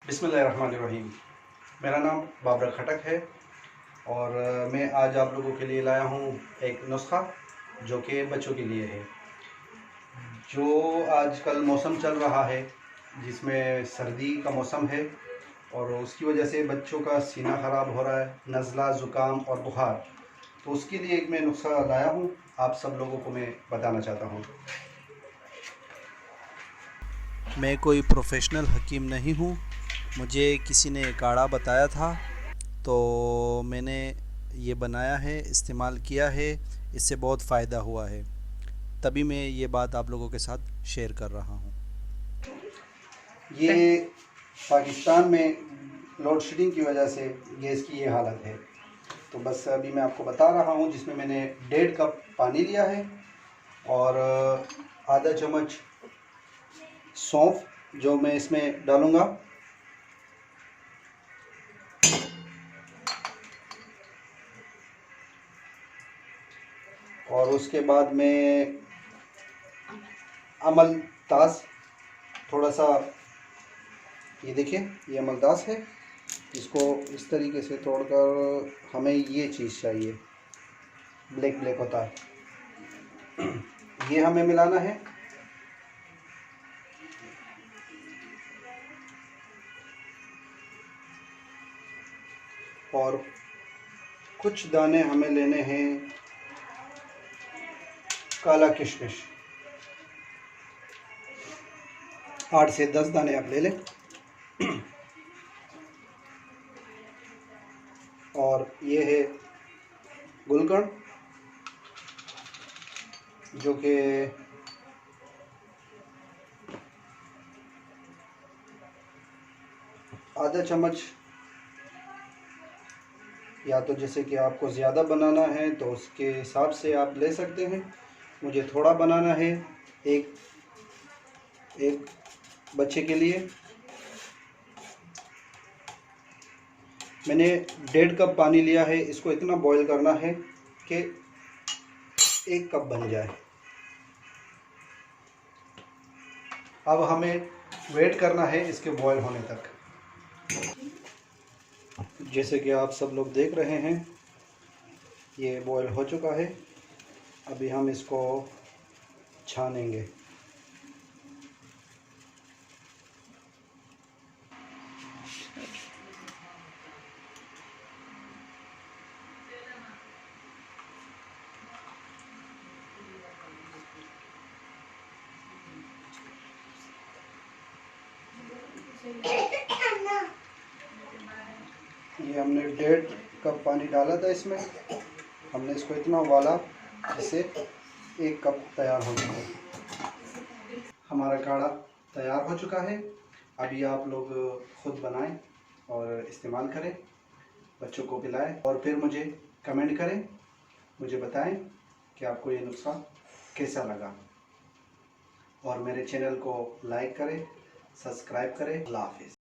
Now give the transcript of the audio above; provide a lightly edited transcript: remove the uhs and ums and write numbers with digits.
बिस्मिल्लाहिर्रहमानिर्रहीम। मेरा नाम बाबर खटक है और मैं आज आप लोगों के लिए लाया हूँ एक नुस्खा जो कि बच्चों के लिए है। जो आजकल मौसम चल रहा है जिसमें सर्दी का मौसम है और उसकी वजह से बच्चों का सीना ख़राब हो रहा है, नज़ला, ज़ुकाम और बुखार। तो उसके लिए एक मैं नुस्खा लाया हूँ, आप सब लोगों को मैं बताना चाहता हूँ। मैं कोई प्रोफेशनल हकीम नहीं हूँ। मुझे किसी ने काढ़ा बताया था तो मैंने ये बनाया है, इस्तेमाल किया है, इससे बहुत फ़ायदा हुआ है, तभी मैं ये बात आप लोगों के साथ शेयर कर रहा हूँ। ये पाकिस्तान में लोड शेडिंग की वजह से गैस की ये हालत है। तो बस अभी मैं आपको बता रहा हूँ, जिसमें मैंने 1.5 कप पानी लिया है और आधा चम्मच सौंफ जो मैं इसमें डालूँगा, और उसके बाद में अमलतास थोड़ा सा, ये देखिए ये अमलतास है, इसको इस तरीके से तोड़कर हमें ये चीज़ चाहिए, ब्लैक ब्लैक होता है ये हमें मिलाना है। और कुछ दाने हमें लेने हैं काला किशमिश, 8 से 10 दाने आप ले लें। और ये है गुलकंद जो कि आधा चम्मच, या तो जैसे कि आपको ज़्यादा बनाना है तो उसके हिसाब से आप ले सकते हैं। मुझे थोड़ा बनाना है एक एक बच्चे के लिए। मैंने 1.5 कप पानी लिया है, इसको इतना बॉईल करना है कि 1 कप बन जाए। अब हमें वेट करना है इसके बॉईल होने तक। जैसे कि आप सब लोग देख रहे हैं ये बॉईल हो चुका है। अभी हम इसको छानेंगे। ये हमने 1.5 कप पानी डाला था इसमें, हमने इसको इतना उबाला जिससे 1 कप तैयार हो जाए। हमारा काढ़ा तैयार हो चुका है। अभी आप लोग खुद बनाएं और इस्तेमाल करें, बच्चों को पिलाएं और फिर मुझे कमेंट करें, मुझे बताएं कि आपको ये नुस्खा कैसा लगा। और मेरे चैनल को लाइक करें, सब्सक्राइब करें। अल्लाह हाफिज़।